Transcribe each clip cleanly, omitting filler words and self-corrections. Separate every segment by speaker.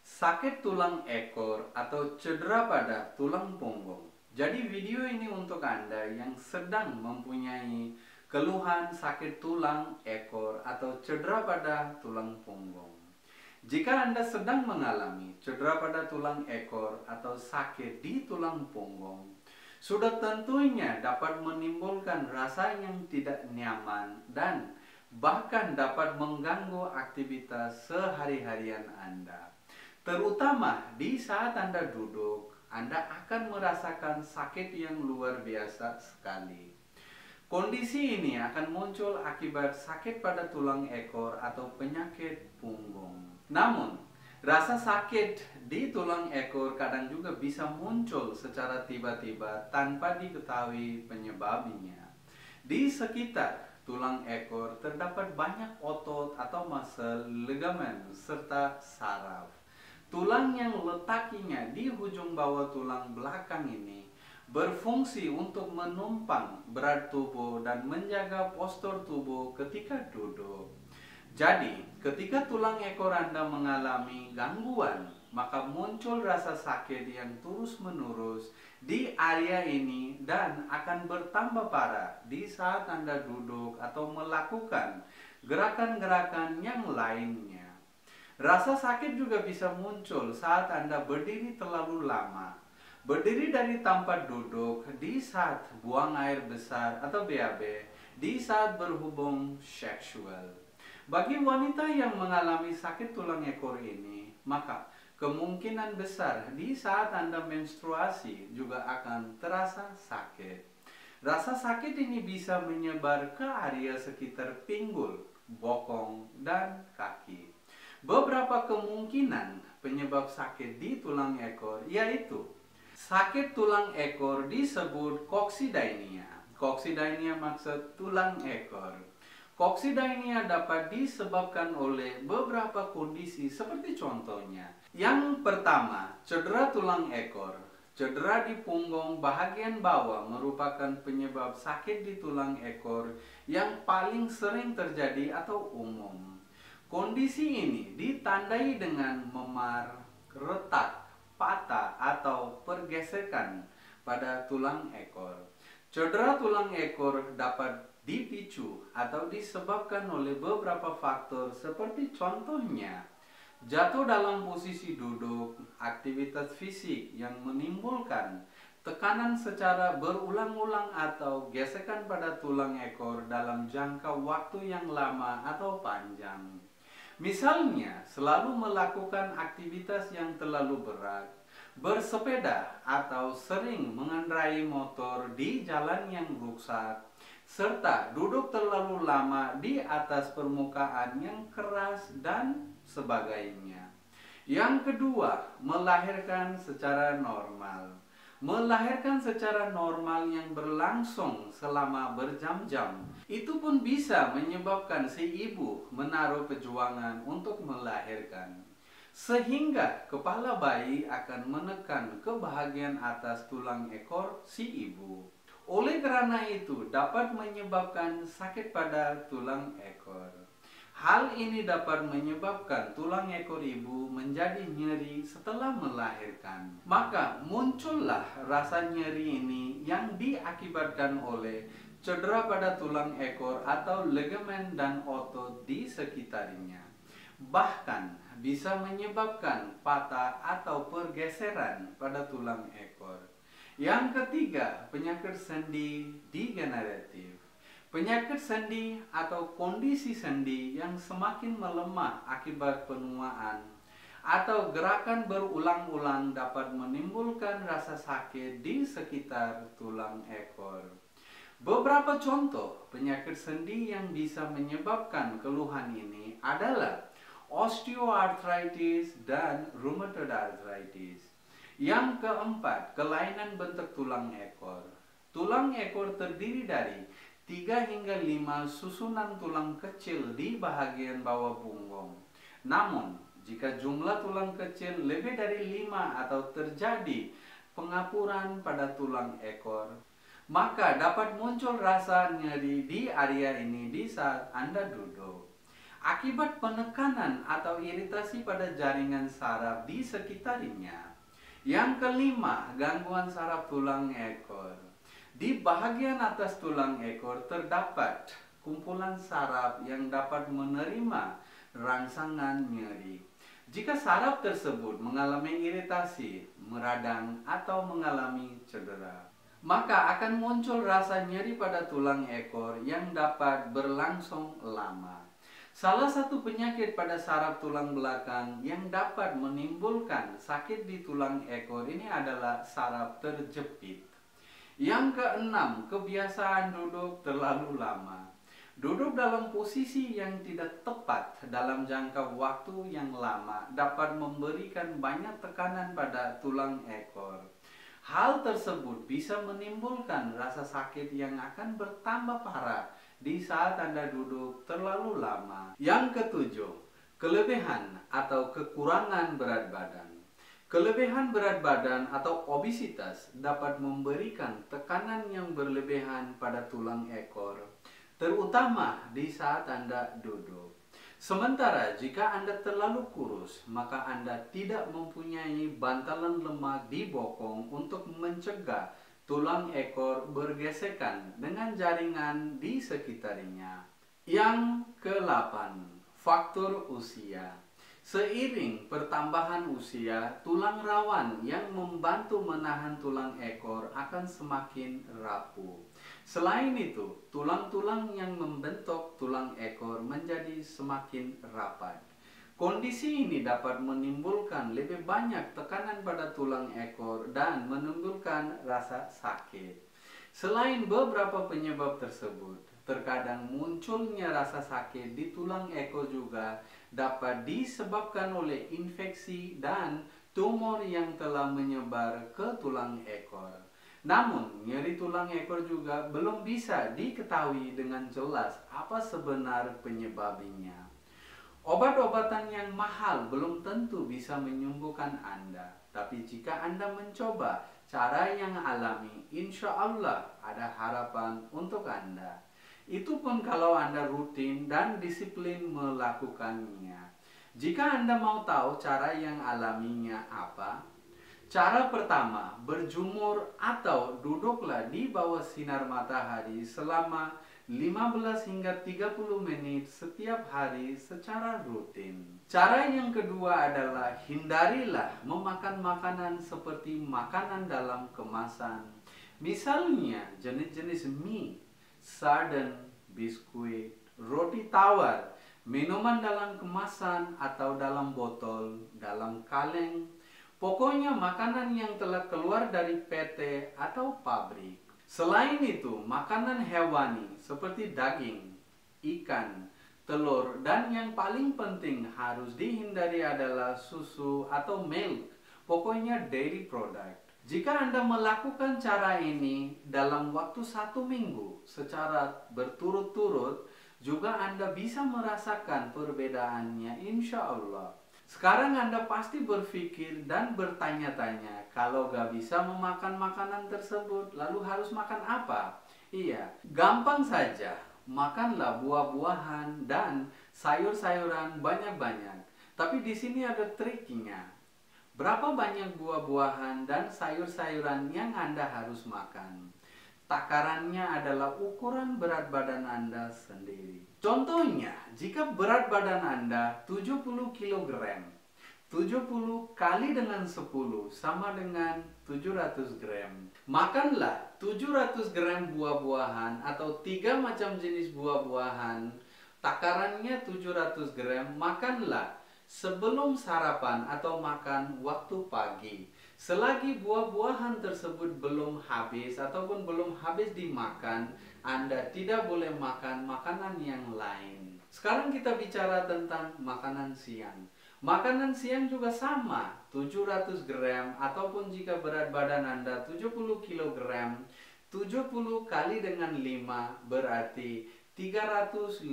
Speaker 1: Sakit tulang ekor atau cedera pada tulang punggung. Jadi video ini untuk Anda yang sedang mempunyai keluhan sakit tulang ekor atau cedera pada tulang punggung. Jika Anda sedang mengalami cedera pada tulang ekor atau sakit di tulang punggung, sudah tentunya dapat menimbulkan rasa yang tidak nyaman dan bahkan dapat mengganggu aktivitas sehari-harian Anda. Terutama di saat Anda duduk, Anda akan merasakan sakit yang luar biasa sekali. Kondisi ini akan muncul akibat sakit pada tulang ekor atau penyakit punggung. Namun, rasa sakit di tulang ekor kadang juga bisa muncul secara tiba-tiba tanpa diketahui penyebabnya. Di sekitar tulang ekor terdapat banyak otot atau muscle, ligamen, serta saraf. Tulang yang letaknya di ujung bawah tulang belakang ini berfungsi untuk menumpang berat tubuh dan menjaga postur tubuh ketika duduk. Jadi, ketika tulang ekor Anda mengalami gangguan, maka muncul rasa sakit yang terus-menerus di area ini dan akan bertambah parah di saat Anda duduk atau melakukan gerakan-gerakan yang lainnya. Rasa sakit juga bisa muncul saat Anda berdiri terlalu lama. Berdiri dari tempat duduk di saat buang air besar atau BAB, di saat berhubung seksual. Bagi wanita yang mengalami sakit tulang ekor ini, maka kemungkinan besar di saat Anda menstruasi juga akan terasa sakit. Rasa sakit ini bisa menyebar ke area sekitar pinggul, bokong, dan kaki. Beberapa kemungkinan penyebab sakit di tulang ekor yaitu sakit tulang ekor disebut koksidaenia. Koksidaenia maksud tulang ekor. Koksidaenia dapat disebabkan oleh beberapa kondisi seperti contohnya. Yang pertama, cedera tulang ekor. Cedera di punggung bahagian bawah merupakan penyebab sakit di tulang ekor yang paling sering terjadi atau umum. Kondisi ini ditandai dengan memar, retak, patah, atau pergesekan pada tulang ekor. Cedera tulang ekor dapat dipicu atau disebabkan oleh beberapa faktor seperti contohnya jatuh dalam posisi duduk, aktivitas fisik yang menimbulkan tekanan secara berulang-ulang atau gesekan pada tulang ekor dalam jangka waktu yang lama atau panjang. Misalnya, selalu melakukan aktivitas yang terlalu berat, bersepeda atau sering mengendarai motor di jalan yang rusak, serta duduk terlalu lama di atas permukaan yang keras dan sebagainya. Yang kedua, melahirkan secara normal. Melahirkan secara normal yang berlangsung selama berjam-jam itu pun bisa menyebabkan si ibu menaruh perjuangan untuk melahirkan, sehingga kepala bayi akan menekan ke bahagian atas tulang ekor si ibu. Oleh karena itu dapat menyebabkan sakit pada tulang ekor. Hal ini dapat menyebabkan tulang ekor ibu menjadi nyeri setelah melahirkan. Maka muncullah rasa nyeri ini yang diakibatkan oleh cedera pada tulang ekor atau ligamen dan otot di sekitarnya. Bahkan bisa menyebabkan patah atau pergeseran pada tulang ekor. Yang ketiga, penyakit sendi degeneratif. Penyakit sendi atau kondisi sendi yang semakin melemah akibat penuaan atau gerakan berulang-ulang dapat menimbulkan rasa sakit di sekitar tulang ekor. Beberapa contoh penyakit sendi yang bisa menyebabkan keluhan ini adalah osteoarthritis dan rheumatoid arthritis. Yang keempat, kelainan bentuk tulang ekor. Tulang ekor terdiri dari 3 hingga 5 susunan tulang kecil di bahagian bawah punggung. Namun, jika jumlah tulang kecil lebih dari 5 atau terjadi pengapuran pada tulang ekor, maka dapat muncul rasa nyeri di area ini di saat Anda duduk. akibat penekanan atau iritasi pada jaringan saraf di sekitarnya. Yang kelima, gangguan saraf tulang ekor. Di bagian atas tulang ekor terdapat kumpulan saraf yang dapat menerima rangsangan nyeri. Jika saraf tersebut mengalami iritasi, meradang, atau mengalami cedera, maka akan muncul rasa nyeri pada tulang ekor yang dapat berlangsung lama. Salah satu penyakit pada saraf tulang belakang yang dapat menimbulkan sakit di tulang ekor ini adalah saraf terjepit. Yang keenam, kebiasaan duduk terlalu lama. Duduk dalam posisi yang tidak tepat dalam jangka waktu yang lama dapat memberikan banyak tekanan pada tulang ekor. Hal tersebut bisa menimbulkan rasa sakit yang akan bertambah parah di saat Anda duduk terlalu lama. Yang ketujuh, kelebihan atau kekurangan berat badan. Kelebihan berat badan atau obesitas dapat memberikan tekanan yang berlebihan pada tulang ekor, terutama di saat Anda duduk. Sementara jika Anda terlalu kurus, maka Anda tidak mempunyai bantalan lemak di bokong untuk mencegah tulang ekor bergesekan dengan jaringan di sekitarnya. Yang ke-8, faktor usia. Seiring pertambahan usia, tulang rawan yang membantu menahan tulang ekor akan semakin rapuh. Selain itu, tulang-tulang yang membentuk tulang ekor menjadi semakin rapat. Kondisi ini dapat menimbulkan lebih banyak tekanan pada tulang ekor dan menimbulkan rasa sakit. Selain beberapa penyebab tersebut, terkadang munculnya rasa sakit di tulang ekor juga dapat disebabkan oleh infeksi dan tumor yang telah menyebar ke tulang ekor. Namun, nyeri tulang ekor juga belum bisa diketahui dengan jelas apa sebenar penyebabnya. Obat-obatan yang mahal belum tentu bisa menyembuhkan Anda. Tapi jika Anda mencoba cara yang alami, insya Allah ada harapan untuk Anda. Itu pun kalau Anda rutin dan disiplin melakukannya. Jika Anda mau tahu cara yang alaminya apa, cara pertama, berjemur atau duduklah di bawah sinar matahari selama 15 hingga 30 menit setiap hari secara rutin. Cara yang kedua adalah hindarilah memakan makanan seperti makanan dalam kemasan. Misalnya jenis-jenis mie, sarden, biskuit, roti tawar, minuman dalam kemasan atau dalam botol, dalam kaleng. Pokoknya makanan yang telah keluar dari PT atau pabrik. Selain itu, makanan hewani seperti daging, ikan, telur, dan yang paling penting harus dihindari adalah susu atau milk. Pokoknya dairy product. Jika Anda melakukan cara ini dalam waktu 1 minggu secara berturut-turut, juga Anda bisa merasakan perbedaannya insya Allah. Sekarang Anda pasti berpikir dan bertanya-tanya, kalau gak bisa memakan makanan tersebut, lalu harus makan apa? Iya, gampang saja. Makanlah buah-buahan dan sayur-sayuran banyak-banyak. Tapi di sini ada triknya. Berapa banyak buah-buahan dan sayur-sayuran yang Anda harus makan? Takarannya adalah ukuran berat badan Anda sendiri. Contohnya, jika berat badan Anda 70 kg, 70 kali dengan 10 sama dengan 700 gram. Makanlah 700 gram buah-buahan atau 3 macam jenis buah-buahan. Takarannya 700 gram, makanlah sebelum sarapan atau makan waktu pagi. Selagi buah-buahan tersebut belum habis ataupun belum habis dimakan, Anda tidak boleh makan makanan yang lain. Sekarang kita bicara tentang makanan siang. Makanan siang juga sama, 700 gram ataupun jika berat badan Anda 70 kg, 70 kali dengan 5 berarti 350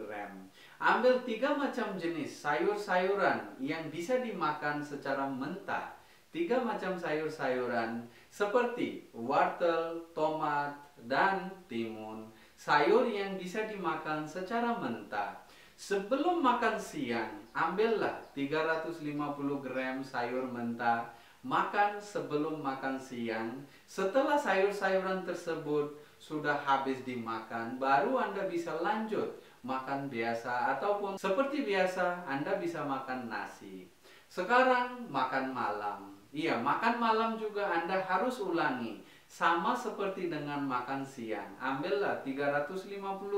Speaker 1: gram. Ambil 3 macam jenis sayur-sayuran yang bisa dimakan secara mentah. 3 macam sayur-sayuran seperti wortel, tomat, dan timun. Sayur yang bisa dimakan secara mentah. Sebelum makan siang, ambillah 350 gram sayur mentah. Makan sebelum makan siang. Setelah sayur-sayuran tersebut sudah habis dimakan, baru Anda bisa lanjut makan biasa, ataupun seperti biasa Anda bisa makan nasi. Sekarang makan malam. Iya, makan malam juga Anda harus ulangi. Sama seperti dengan makan siang. Ambillah 350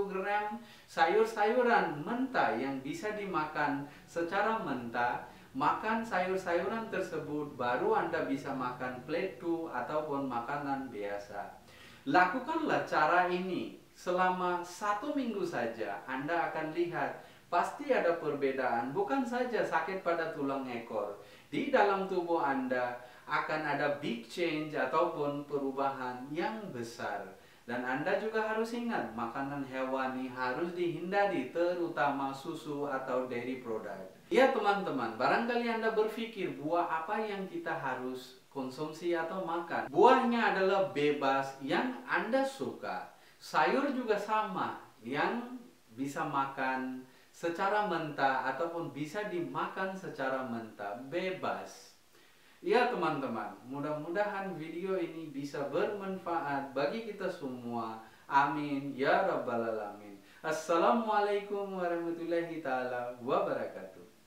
Speaker 1: gram sayur-sayuran mentah yang bisa dimakan secara mentah. Makan sayur-sayuran tersebut, baru Anda bisa makan plate 2 ataupun makanan biasa. Lakukanlah cara ini selama 1 minggu saja. Anda akan lihat pasti ada perbedaan. Bukan saja sakit pada tulang ekor, di dalam tubuh Anda akan ada big change ataupun perubahan yang besar. Dan Anda juga harus ingat, makanan hewani harus dihindari, terutama susu atau dairy product. Ya teman-teman, barangkali Anda berpikir buah apa yang kita harus konsumsi atau makan. Buahnya adalah bebas yang Anda suka. Sayur juga sama, yang bisa makan secara mentah ataupun bisa dimakan secara mentah, bebas. Ya teman-teman, mudah-mudahan video ini bisa bermanfaat bagi kita semua. Amin ya rabbal alamin. Assalamualaikum warahmatullahi taala wabarakatuh.